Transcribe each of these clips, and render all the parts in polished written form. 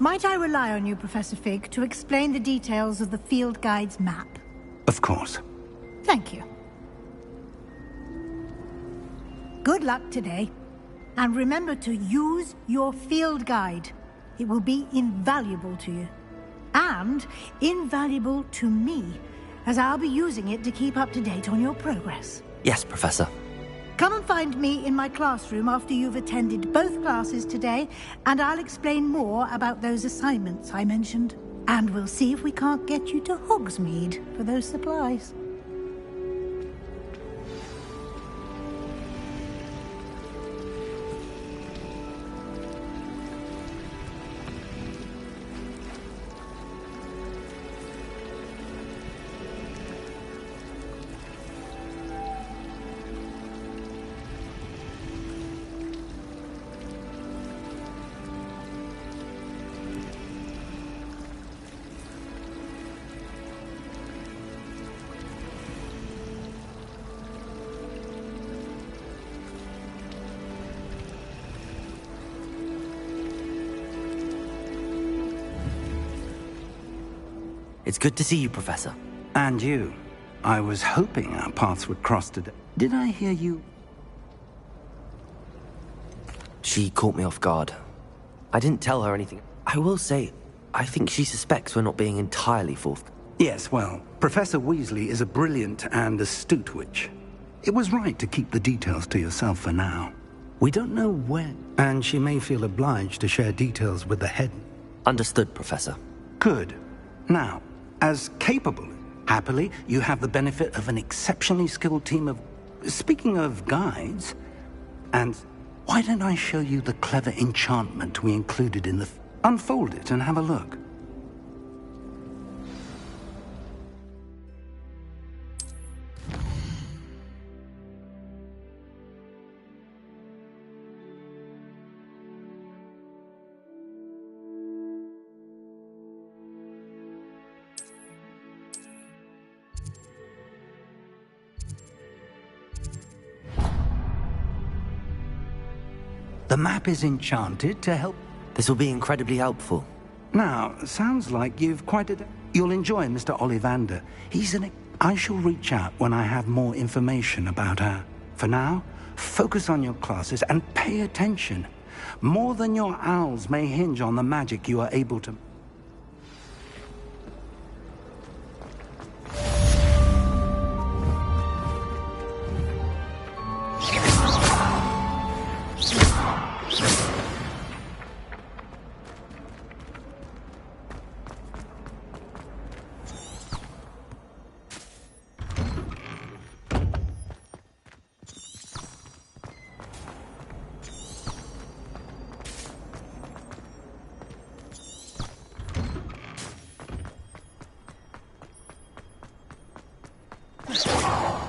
Might I rely on you, Professor Fig, to explain the details of the field guide's map? Of course. Thank you. Good luck today. And remember to use your field guide. It will be invaluable to you. And invaluable to me, as I'll be using it to keep up to date on your progress. Yes, Professor. Come and find me in my classroom after you've attended both classes today, and I'll explain more about those assignments I mentioned. And we'll see if we can't get you to Hogsmeade for those supplies. It's good to see you, Professor. And you. I was hoping our paths would cross today. Did I hear you? She caught me off guard. I didn't tell her anything. I will say, I think she suspects we're not being entirely forthcoming. Yes, well, Professor Weasley is a brilliant and astute witch. It was right to keep the details to yourself for now. We don't know when, and she may feel obliged to share details with the head. Understood, Professor. Good. Now, as capable, happily, you have the benefit of an exceptionally skilled team of... Speaking of guides, and why don't I show you the clever enchantment we included in the... Unfold it and have a look. The map is enchanted to help... This will be incredibly helpful. Now, sounds like you've quite a... You'll enjoy Mr. Ollivander. He's an... I shall reach out when I have more information about her. For now, focus on your classes and pay attention. More than your owls may hinge on the magic you are able to...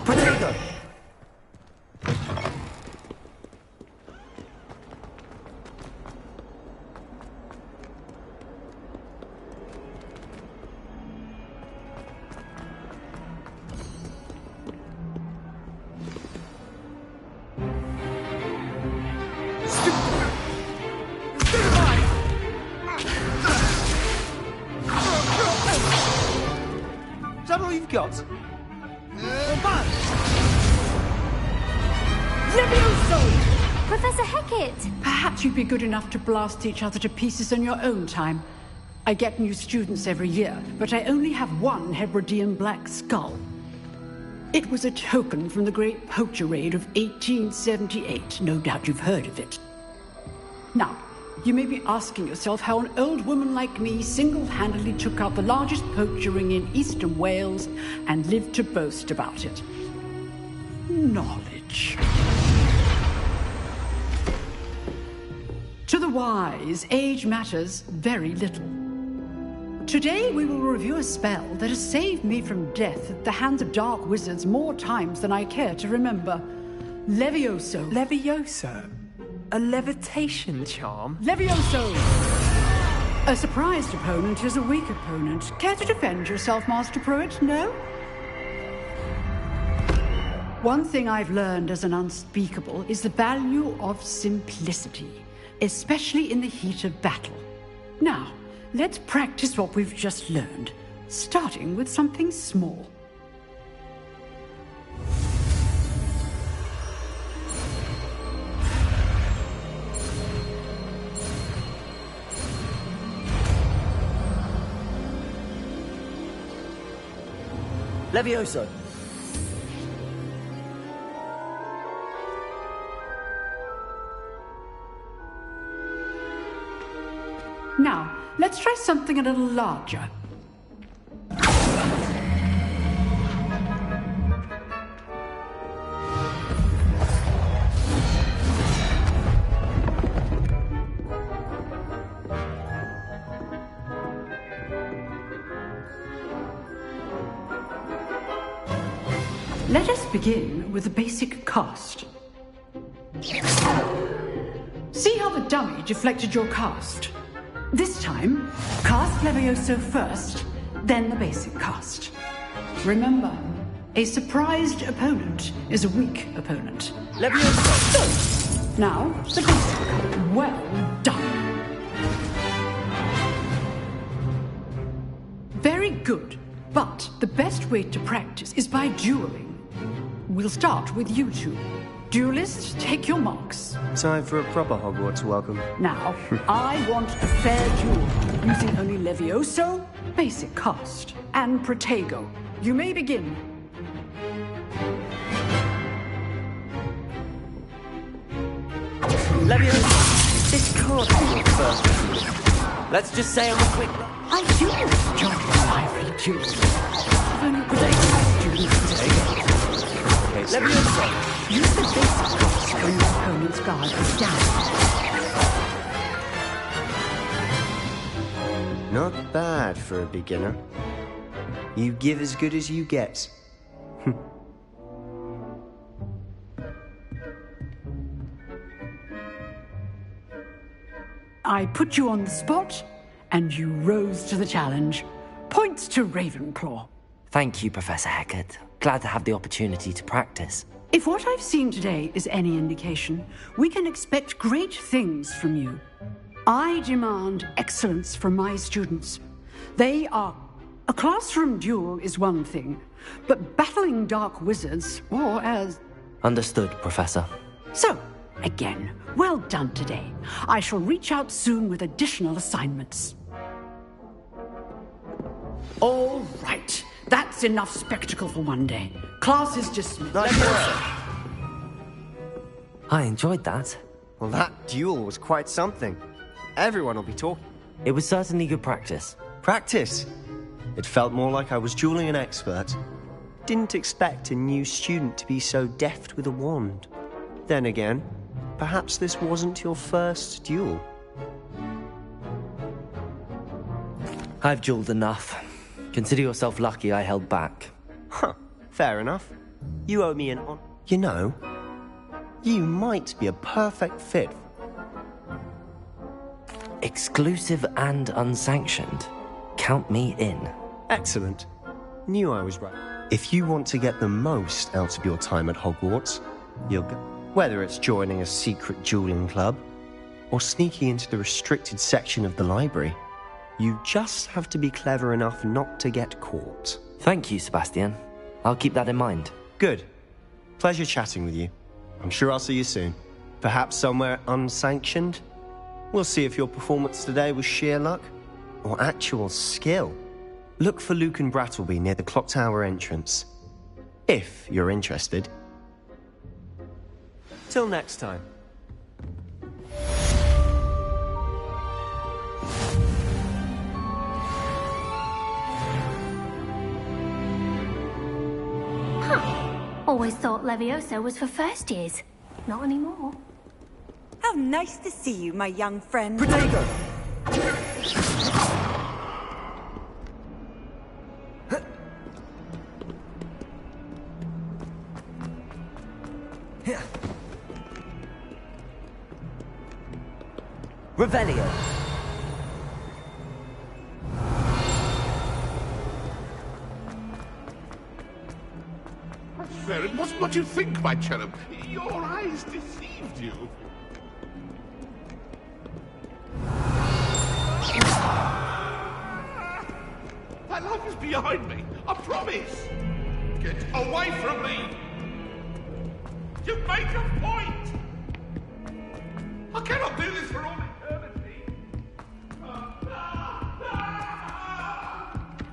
Potato! Is that all you've got? Professor Hecat! Perhaps you'd be good enough to blast each other to pieces on your own time. I get new students every year, but I only have one Hebridean black skull. It was a token from the Great Poacher Raid of 1878. No doubt you've heard of it. Now, you may be asking yourself how an old woman like me single-handedly took out the largest poacher ring in eastern Wales and lived to boast about it. Knowledge. To the wise, age matters very little. Today we will review a spell that has saved me from death at the hands of dark wizards more times than I care to remember. Levioso. Levioso? A levitation charm? Levioso! A surprised opponent is a weak opponent. Care to defend yourself, Master Pruitt? No? One thing I've learned as an unspeakable is the value of simplicity, especially in the heat of battle. Now, let's practice what we've just learned, starting with something small. Levioso! Now, let's try something a little larger. Let us begin with the basic cast. See how the dummy deflected your cast? This time, cast Levioso first, then the basic cast. Remember, a surprised opponent is a weak opponent. Levioso! Now, the basic. Well done. Very good, but the best way to practice is by dueling. We'll start with you two. Duelists, take your marks. Time for a proper Hogwarts welcome. Now, I want a fair duel, using only Levioso, basic cast, and Protego. You may begin. Levioso! This can't be your first duel. Let's just say I'm a quick... I do enjoy a lively duel. If only Protego students today. Levioso! Use the basic cast when your opponent's guard is down. Not bad for a beginner. You give as good as you get. I put you on the spot, and you rose to the challenge. Points to Ravenclaw. Thank you, Professor Hecat. Glad to have the opportunity to practice. If what I've seen today is any indication, we can expect great things from you. I demand excellence from my students. They are... A classroom duel is one thing, but battling dark wizards, or as... Understood, Professor. So, again, well done today. I shall reach out soon with additional assignments. All right. That's enough spectacle for one day. Class is dismissed. Nice work. I enjoyed that. Well, that duel was quite something. Everyone will be talking. It was certainly good practice. Practice? It felt more like I was dueling an expert. Didn't expect a new student to be so deft with a wand. Then again, perhaps this wasn't your first duel. I've dueled enough. Consider yourself lucky I held back. Huh, fair enough. You owe me an honor. You know, you might be a perfect fit. Exclusive and unsanctioned. Count me in. Excellent. Knew I was right. If you want to get the most out of your time at Hogwarts, you'll go. Whether it's joining a secret dueling club, or sneaking into the restricted section of the library, you just have to be clever enough not to get caught. Thank you, Sebastian. I'll keep that in mind. Good. Pleasure chatting with you. I'm sure I'll see you soon. Perhaps somewhere unsanctioned? We'll see if your performance today was sheer luck or actual skill. Look for Luke and Brattleby near the clock tower entrance, if you're interested. Till next time. Always thought Levioso was for first years. Not anymore. How nice to see you, my young friend. Protego! Revelio! Fair, it wasn't what you think, my cherub. Your eyes deceived you. Someone's behind me. I promise. Get away from me. You make a point. I cannot do this for all eternity.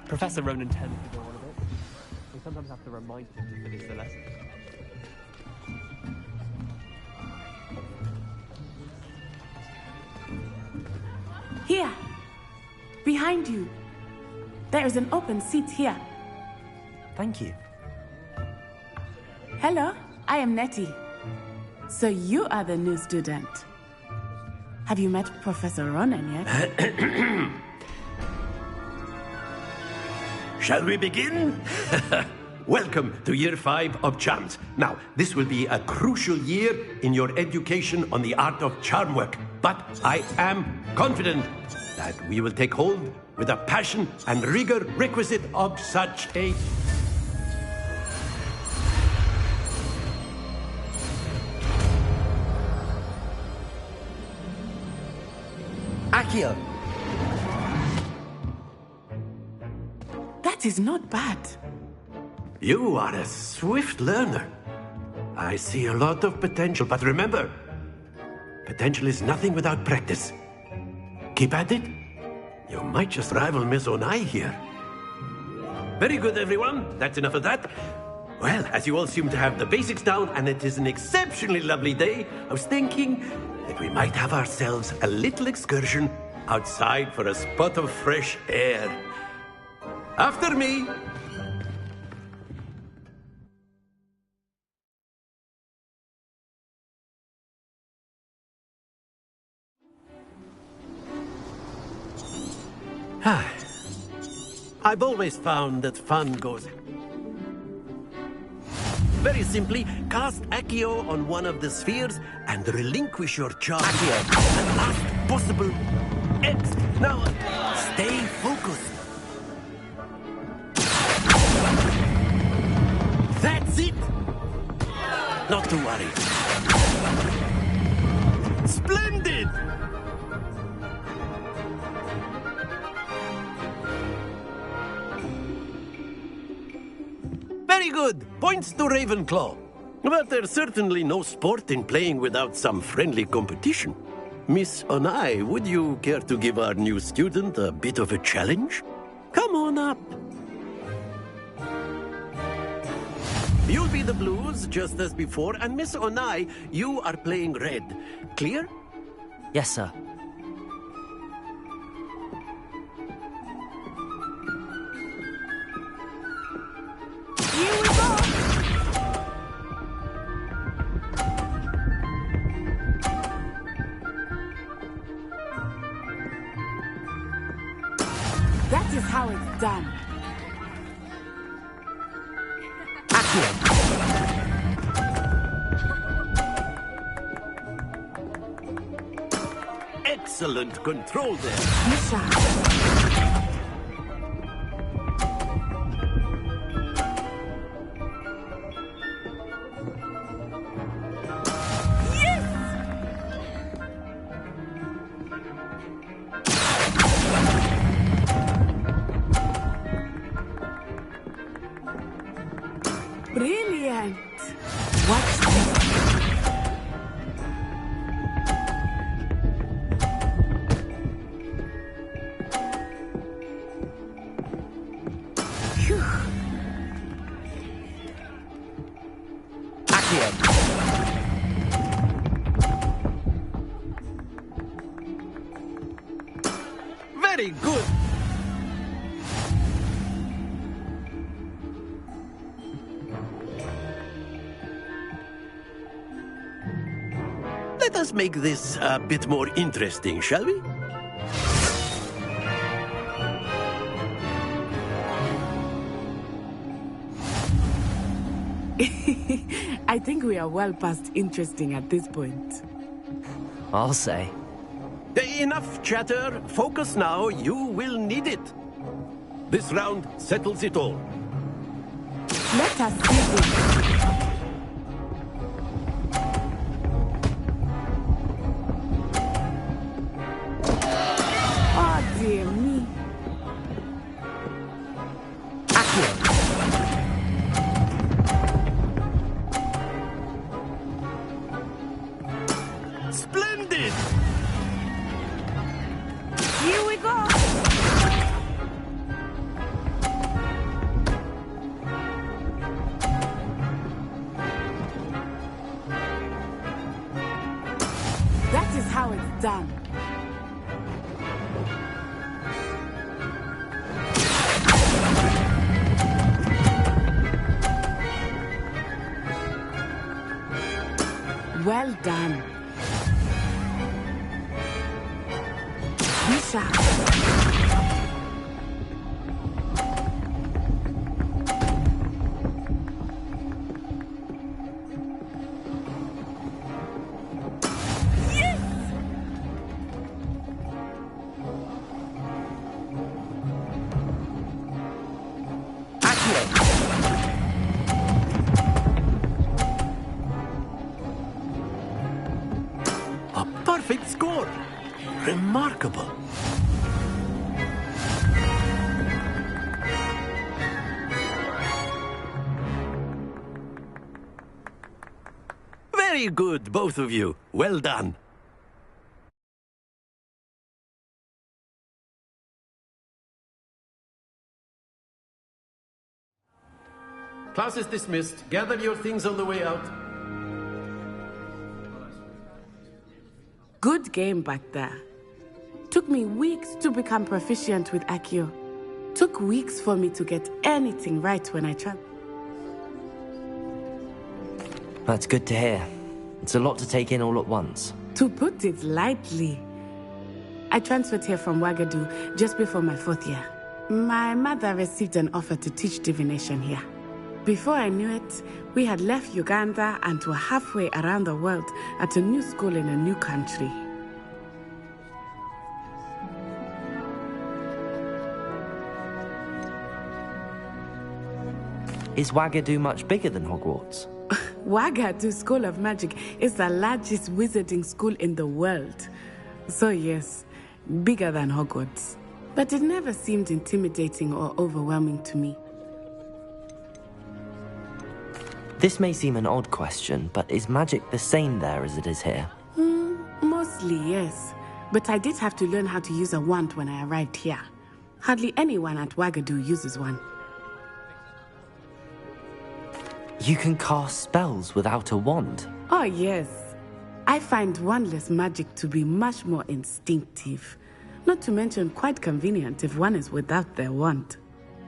Professor Ronan tends to go on a bit. We sometimes have to remind him to finish the lesson. Here. Behind you. There is an open seat here. Thank you. Hello, I am Nettie. So you are the new student. Have you met Professor Ronan yet? Shall we begin? Welcome to Year 5 of Charms. Now, this will be a crucial year in your education on the art of charm work. But I am confident that we will take hold with the passion and rigor requisite of such a... Accio! That is not bad. You are a swift learner. I see a lot of potential, but remember, potential is nothing without practice. Keep at it. You might just rival Miss Onai here. Very good, everyone. That's enough of that. Well, as you all seem to have the basics down, and it is an exceptionally lovely day, I was thinking that we might have ourselves a little excursion outside for a spot of fresh air. After me. I've always found that fun goes... Very simply, cast Accio on one of the spheres and relinquish your charge. Accio. At last possible X. Now, stay focused. That's it. Not to worry. Splendid! Very good. Points to Ravenclaw. But there's certainly no sport in playing without some friendly competition. Miss Onai, would you care to give our new student a bit of a challenge? Come on up. You'll be the blues, just as before, and Miss Onai, you are playing red. Clear? Yes, sir. Here we go! That is how it's done. Excellent control there. Brilliant! Watch this. Very good. Let us make this a bit more interesting, shall we? I think we are well past interesting at this point. I'll say. Enough chatter. Focus now. You will need it. This round settles it all. Let us see this. Oh, dear me. done. Well done. We shall. A perfect score! Remarkable. Very good, both of you. Well done. Class is dismissed. Gather your things on the way out. Good game back there. Took me weeks to become proficient with Accio. Took weeks for me to get anything right when I tried. That's good to hear. It's a lot to take in all at once. To put it lightly, I transferred here from Ouagadougou just before my 4th year. My mother received an offer to teach divination here. Before I knew it, we had left Uganda and were halfway around the world at a new school in a new country. Is Ouagadougou much bigger than Hogwarts? Ouagadougou School of Magic is the largest wizarding school in the world. So yes, bigger than Hogwarts. But it never seemed intimidating or overwhelming to me. This may seem an odd question, but is magic the same there as it is here? Mostly, yes. But I did have to learn how to use a wand when I arrived here. Hardly anyone at Ouagadougou uses one. You can cast spells without a wand? Oh, yes. I find wandless magic to be much more instinctive. Not to mention quite convenient if one is without their wand.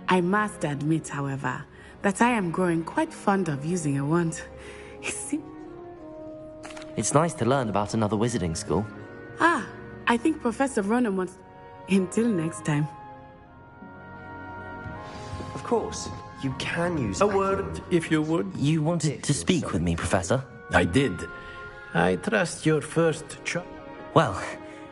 I must admit, however, that I am growing quite fond of using a wand. It's nice to learn about another wizarding school. I think Professor Ronan wants... Until next time. Of course, you can use... A word, if you would. You wanted to speak with me, Professor? I did. I trust your first choice. Well,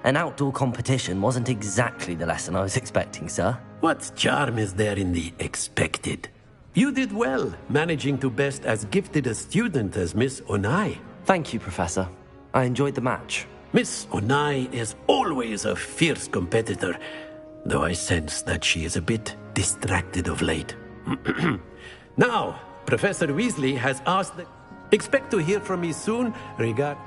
an outdoor competition wasn't exactly the lesson I was expecting, sir. What charm is there in the expected? You did well, managing to best as gifted a student as Miss Onai. Thank you, Professor. I enjoyed the match. Miss Onai is always a fierce competitor, though I sense that she is a bit distracted of late. Now, Professor Weasley has asked that... Expect to hear from me soon regarding...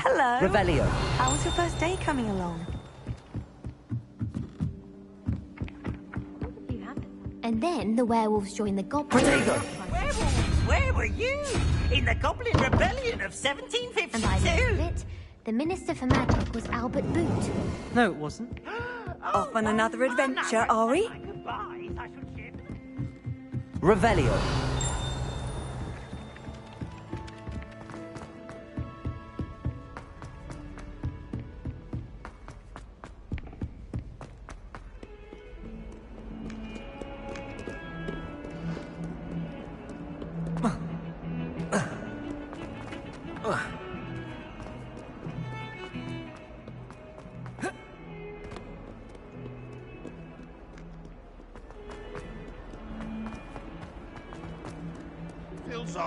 Hello. Revelio. How was your first day coming along? And then the werewolves joined the goblins. Protego! Werewolves, where were you? In the Goblin Rebellion of 1752? And by the end of it, the Minister for Magic was Albert Boot. No, it wasn't. Off on another adventure, are we? Revelio.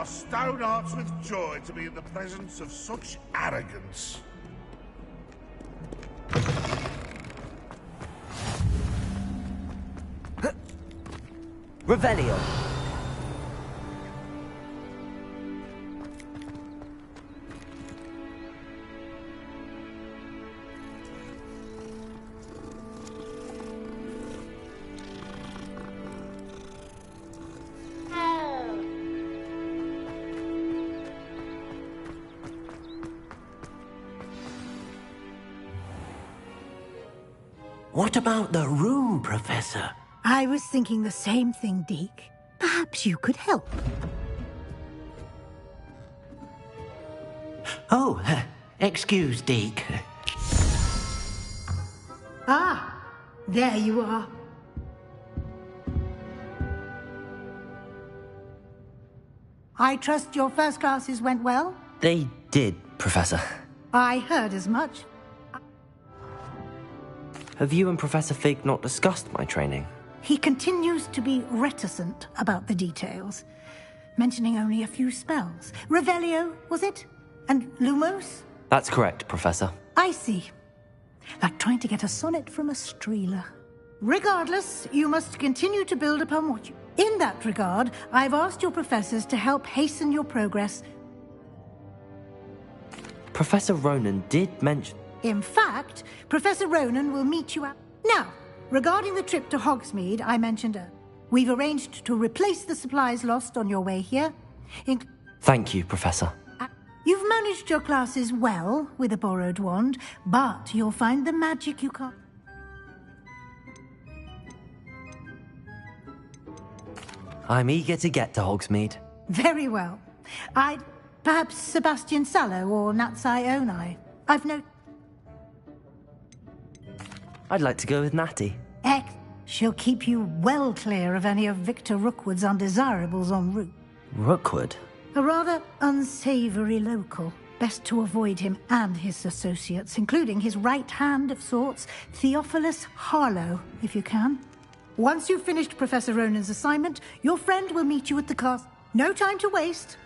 our stone hearts with joy to be in the presence of such arrogance. Revelio. What about the room, Professor? I was thinking the same thing, Deke. Perhaps you could help. Oh, excuse, Deke. Ah, there you are. I trust your first classes went well? They did, Professor. I heard as much. Have you and Professor Fig not discussed my training? He continues to be reticent about the details, mentioning only a few spells. Revelio, was it? And Lumos? That's correct, Professor. I see. Like trying to get a sonnet from a streeler. Regardless, you must continue to build upon what you... In that regard, I've asked your professors to help hasten your progress. Professor Ronan did mention... In fact, Professor Ronan will meet you at... Now, regarding the trip to Hogsmeade I mentioned earlier, we've arranged to replace the supplies lost on your way here. Thank you, Professor. You've managed your classes well with a borrowed wand, but you'll find the magic you can't... I'm eager to get to Hogsmeade. Very well. Perhaps Sebastian Sallow or Natsai Onai. I'd like to go with Natty. She'll keep you well clear of any of Victor Rookwood's undesirables en route. Rookwood? A rather unsavory local. Best to avoid him and his associates, including his right hand of sorts, Theophilus Harlow, if you can. Once you've finished Professor Ronan's assignment, your friend will meet you at the castle. No time to waste.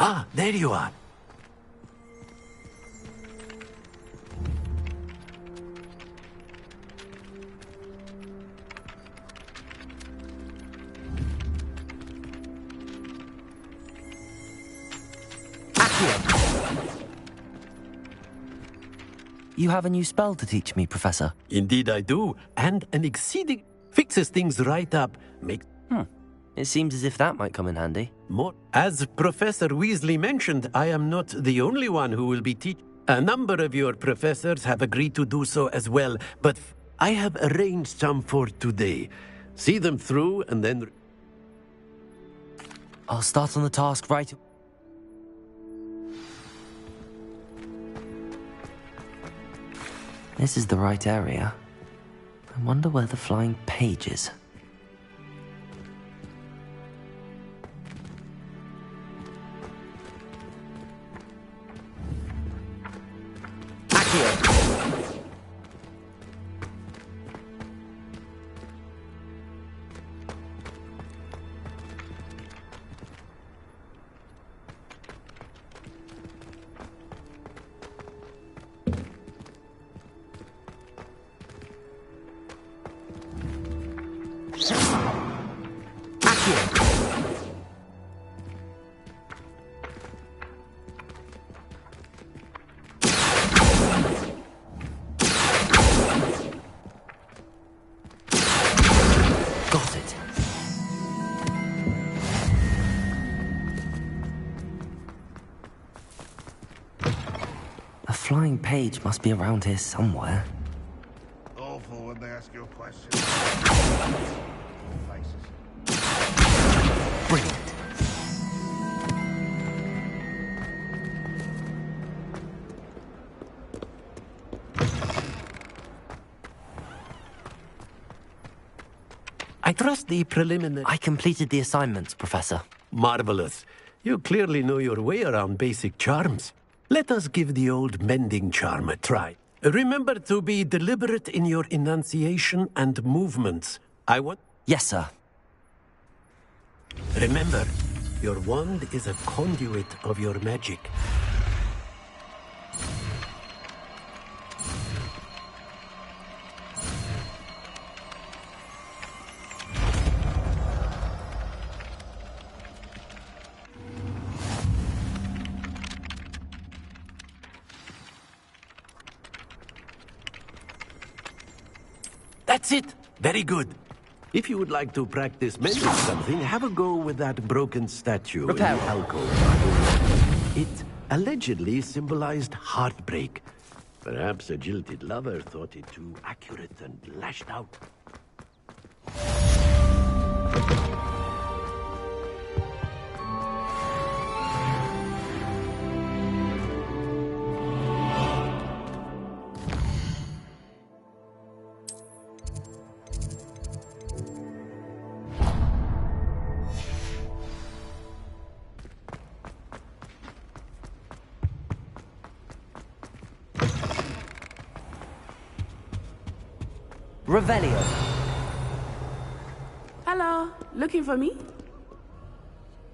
Ah, there you are. You have a new spell to teach me, Professor. Indeed I do, and an exceeding... fixes things right up, It seems as if that might come in handy. More. As Professor Weasley mentioned, I am not the only one who will be teaching. A number of your professors have agreed to do so as well, but I have arranged some for today. See them through and then... I'll start on the task right... This is the right area. I wonder where the flying page is. Flying page must be around here somewhere. Awful when they ask you a question. Brilliant. trust the preliminary... I completed the assignments, Professor. Marvelous. You clearly know your way around basic charms. Let us give the old mending charm a try. Remember to be deliberate in your enunciation and movements. I want... Yes, sir. Remember, your wand is a conduit of your magic. That's it! Very good. If you would like to practice mending something, have a go with that broken statue in the alcove. It allegedly symbolized heartbreak. Perhaps a jilted lover thought it too accurate and lashed out. Revelio. Hello, looking for me?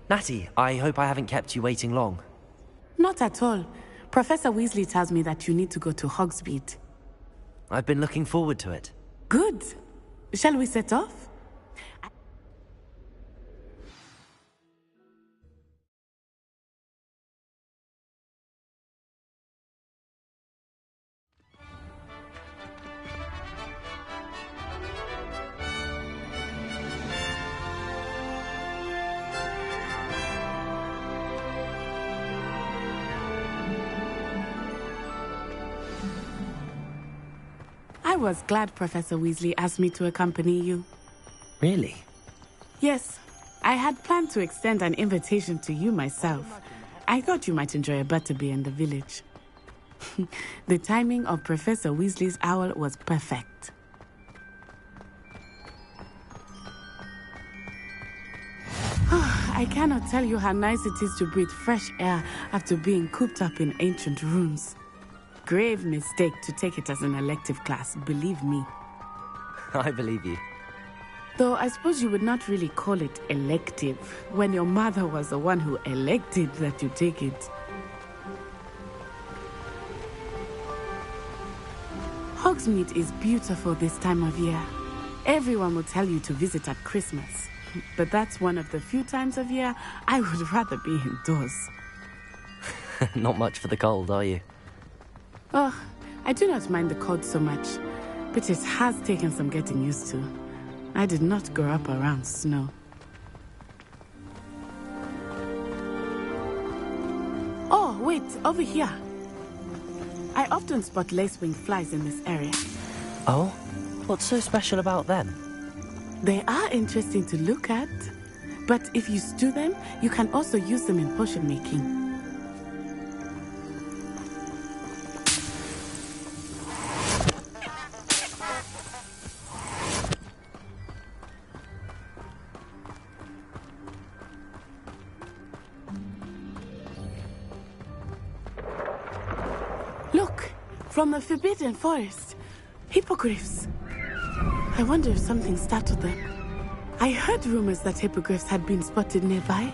Natty, I hope I haven't kept you waiting long. Not at all. Professor Weasley tells me that you need to go to Hogsmeade. I've been looking forward to it. Good. Shall we set off? I was glad Professor Weasley asked me to accompany you. Really? Yes. I had planned to extend an invitation to you myself. I thought you might enjoy a butterbeer in the village. The timing of Professor Weasley's owl was perfect. I cannot tell you how nice it is to breathe fresh air after being cooped up in ancient rooms. Grave mistake to take it as an elective class, believe me. I believe you. Though I suppose you would not really call it elective when your mother was the one who elected that you take it. Hogsmeade is beautiful this time of year. Everyone will tell you to visit at Christmas. But that's one of the few times of year I would rather be indoors. Not much for the cold, are you? Oh, I do not mind the cold so much, but it has taken some getting used to. I did not grow up around snow. Oh, wait, over here. I often spot lacewing flies in this area. Oh? What's so special about them? They are interesting to look at, but if you stew them, you can also use them in potion making. Look, from the Forbidden Forest, hippogriffs. I wonder if something startled them. I heard rumors that hippogriffs had been spotted nearby.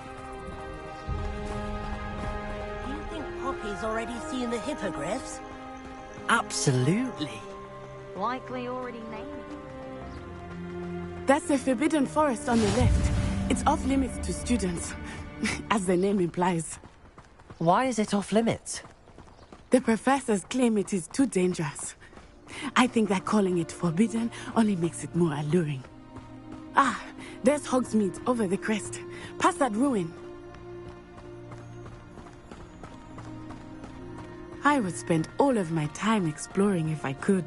Do you think Poppy's already seen the hippogriffs? Absolutely. Likely already named. That's the Forbidden Forest on the left. It's off limits to students, as the name implies. Why is it off limits? The professors claim it is too dangerous. I think that calling it forbidden only makes it more alluring. Ah, there's Hogsmeade over the crest. Past that ruin. I would spend all of my time exploring if I could.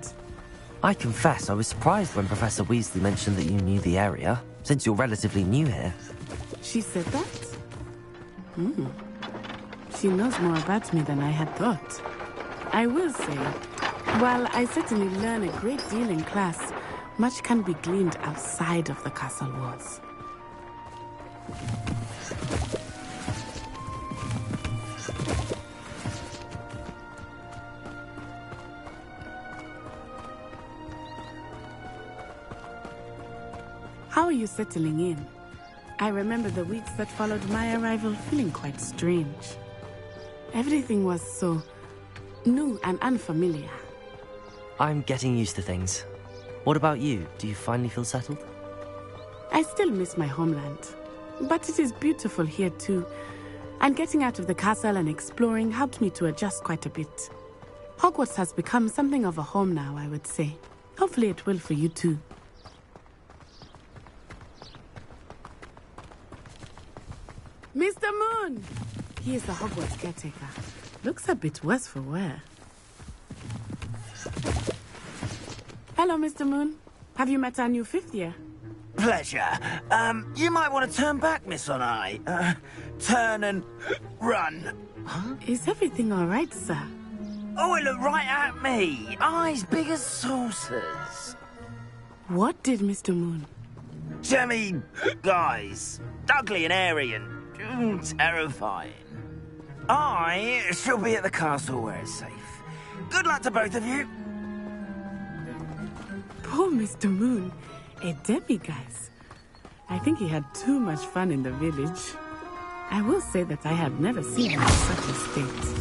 I confess I was surprised when Professor Weasley mentioned that you knew the area, since you're relatively new here. She said that? She knows more about me than I had thought. I will say, while I certainly learn a great deal in class, much can be gleaned outside of the castle walls. How are you settling in? I remember the weeks that followed my arrival feeling quite strange. Everything was so new and unfamiliar. I'm getting used to things. What about you? Do you finally feel settled? I still miss my homeland, but it is beautiful here too. And getting out of the castle and exploring helped me to adjust quite a bit. Hogwarts has become something of a home now, I would say. Hopefully it will for you too. Mr. Moon! He is the Hogwarts caretaker. Looks a bit worse for wear. Hello, Mr. Moon. Have you met our new 5th year? Pleasure. You might want to turn back, Miss Onai. Turn and run. Huh? Is everything all right, sir? Oh, it looked right at me. Eyes big as saucers. What did Mr. Moon? Jemmy, guys. Ugly and airy and terrifying. I shall be at the castle where it's safe. Good luck to both of you. Poor Mr. Moon. A demiguise. I think he had too much fun in the village. I will say that I have never seen him in such a state.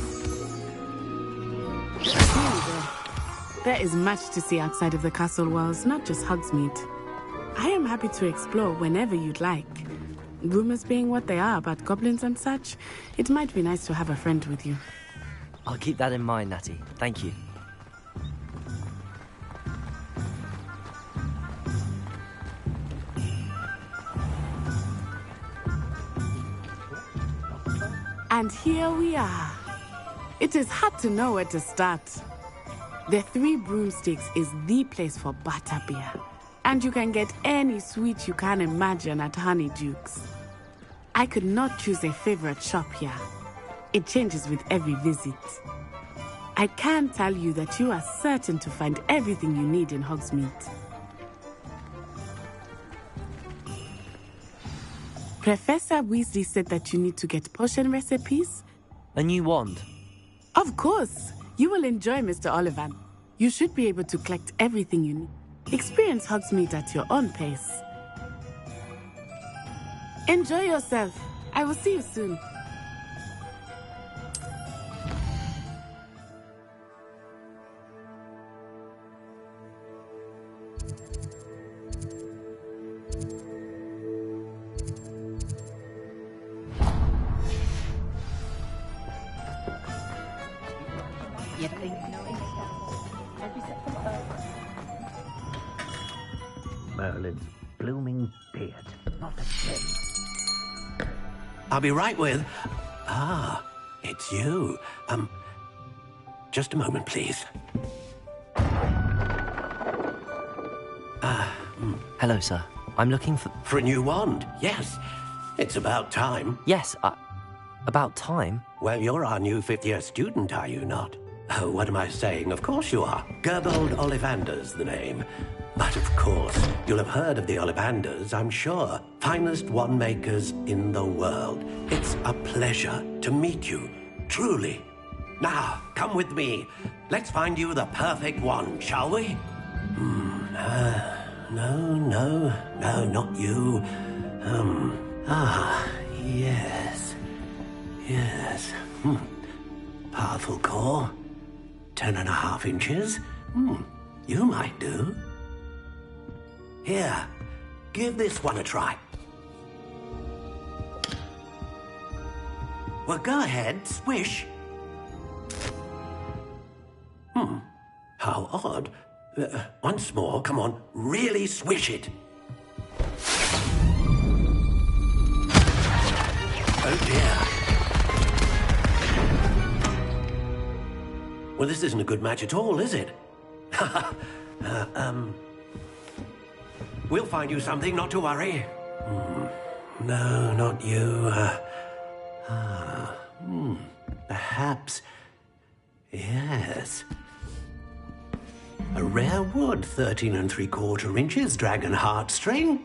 There is much to see outside of the castle walls, not just Hogsmeade. I am happy to explore whenever you'd like. Rumors being what they are about goblins and such, it might be nice to have a friend with you. I'll keep that in mind, Natty. Thank you. And here we are. It is hard to know where to start. The Three Broomsticks is the place for butterbeer. And you can get any sweet you can imagine at Honeydukes. I could not choose a favorite shop here. It changes with every visit. I can tell you that you are certain to find everything you need in Hogsmeade. Professor Weasley said that you need to get potion recipes. A new wand? Of course. You will enjoy Mr. Ollivan. You should be able to collect everything you need. Experience Hogsmeade at your own pace. Enjoy yourself. I will see you soon. You think Merlin's blooming beard, not a thing. I'll be right with... Ah, it's you. Just a moment, please. Hello, sir. I'm looking for... For a new wand, yes. It's about time. Yes, about time? Well, you're our new 5th-year student, are you not? Oh, what am I saying? Of course you are. Gerbold Ollivander's the name. But of course, you'll have heard of the Ollivanders, I'm sure. Finest wand makers in the world. It's a pleasure to meet you, truly. Now, come with me. Let's find you the perfect wand, shall we? No, not you. Yes. Powerful core. 10.5 inches. You might do. Here, give this one a try. Well, go ahead, swish. How odd. Once more, come on, really swish it. Oh dear. Well, this isn't a good match at all, is it? We'll find you something, not to worry. No, not you. Perhaps... Yes. A rare wood, 13 3/4 inches, dragon heartstring.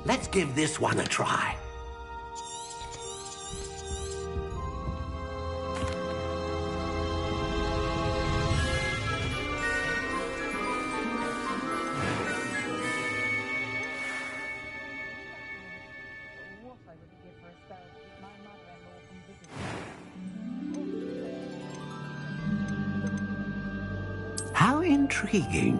Let's give this one a try. How intriguing.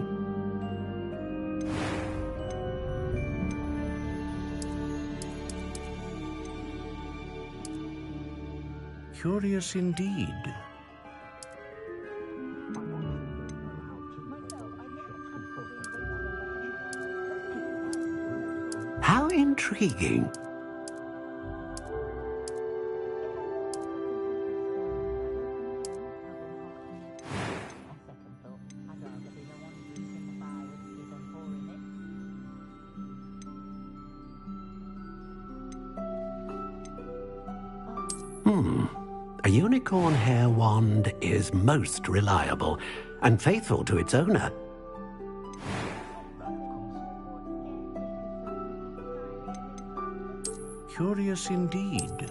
Curious indeed. How intriguing. A unicorn hair wand is most reliable and faithful to its owner. Curious indeed.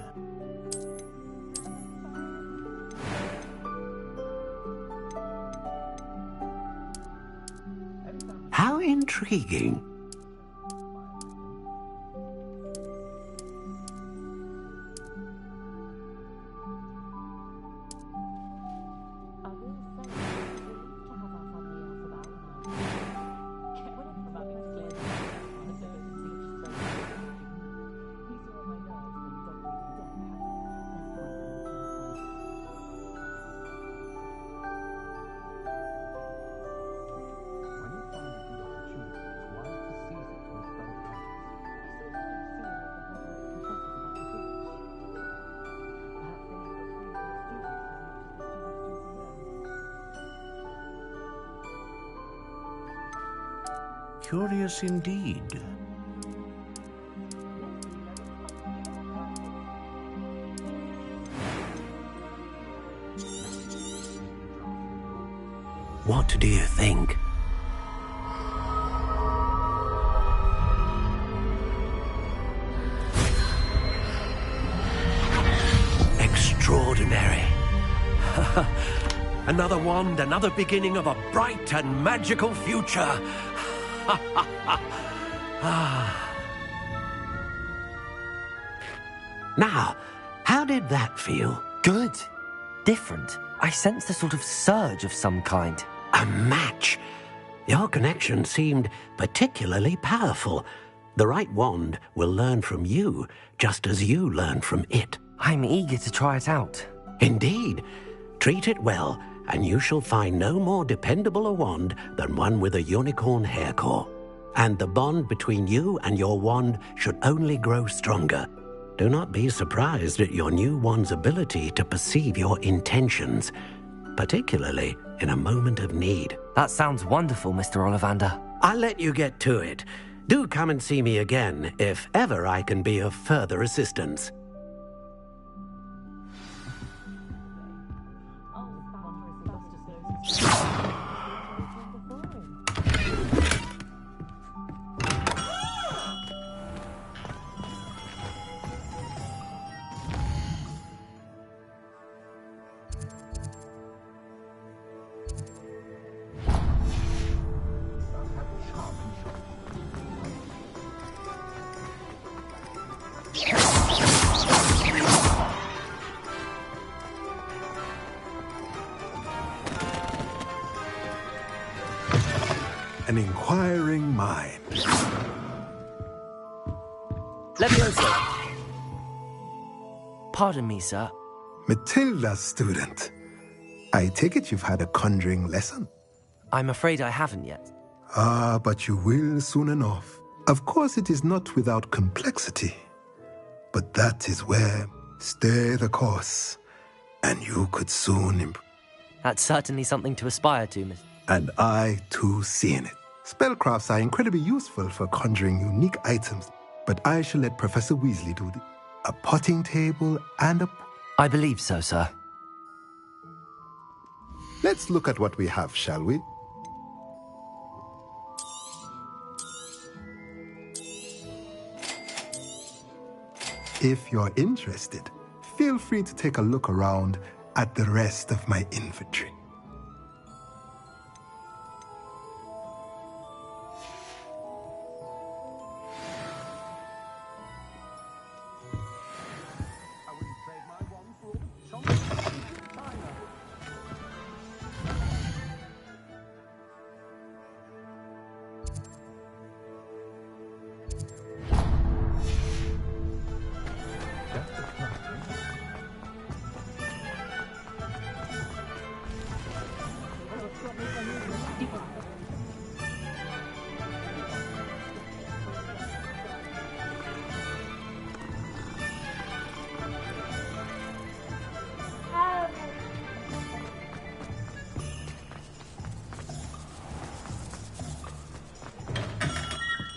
How intriguing. Curious indeed. What do you think? Extraordinary. Another wand, another beginning of a bright and magical future. Now, how did that feel? Good. Different. I sensed a sort of surge of some kind. A match. Your connection seemed particularly powerful. The right wand will learn from you, just as you learn from it. I'm eager to try it out. Indeed. Treat it well, and you shall find no more dependable a wand than one with a unicorn hair core. And the bond between you and your wand should only grow stronger. Do not be surprised at your new wand's ability to perceive your intentions, particularly in a moment of need. That sounds wonderful, Mr. Ollivander. I'll let you get to it. Do come and see me again if ever I can be of further assistance. An inquiring mind. Levioso. Pardon me, sir. Matilda's student. I take it you've had a conjuring lesson? I'm afraid I haven't yet. Ah, but you will soon enough. Of course, it is not without complexity. But that is where stay the course, and you could soon improve. That's certainly something to aspire to, Miss. And I, too, see in it. Spellcrafts are incredibly useful for conjuring unique items, but I shall let Professor Weasley do a potting table and a... I believe so, sir. Let's look at what we have, shall we? If you're interested, feel free to take a look around at the rest of my inventory.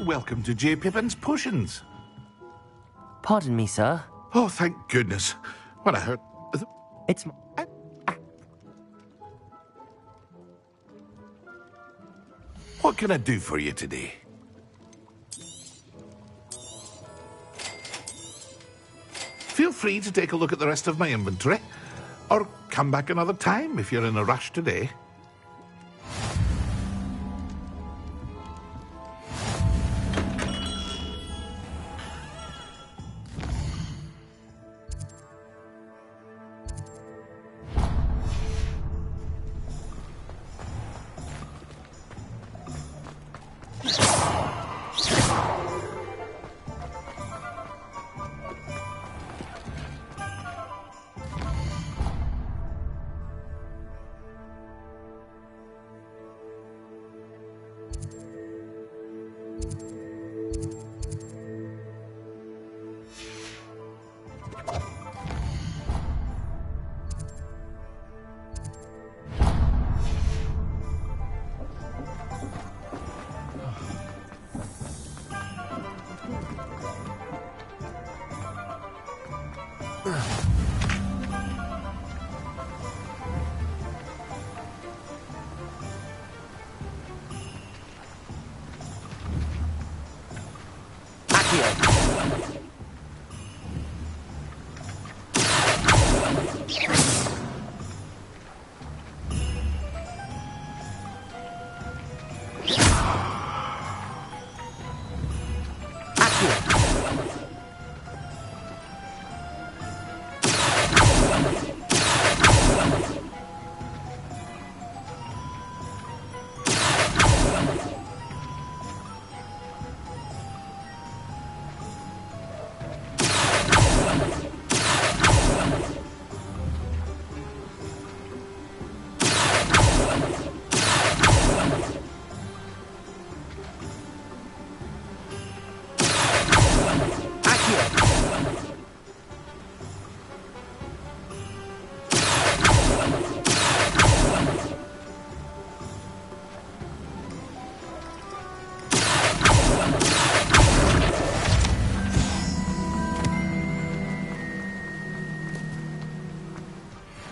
Welcome to J. Pippin's Potions. Pardon me, sir. Oh, thank goodness. When I heard... It's... What can I do for you today? Feel free to take a look at the rest of my inventory, or come back another time if you're in a rush today.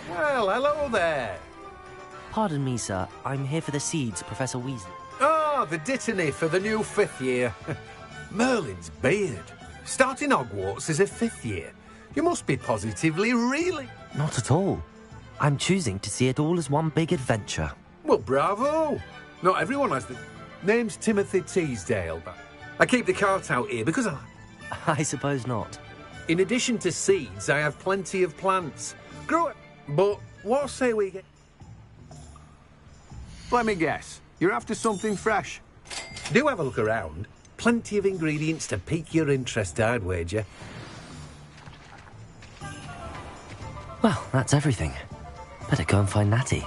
Well, hello there. Pardon me, sir. I'm here for the seeds, Professor Weasley. Oh, the dittany for the new 5th year. Merlin's beard. Starting Hogwarts as a 5th year. You must be positively really... Not at all. I'm choosing to see it all as one big adventure. Well, bravo. Not everyone has the... Name's Timothy Teasdale, but I keep the cart out here because I suppose not. In addition to seeds, I have plenty of plants. Grow it, but what say we get... Let me guess. You're after something fresh. Do have a look around. Plenty of ingredients to pique your interest, I'd wager. Well, that's everything. Better go and find Natty.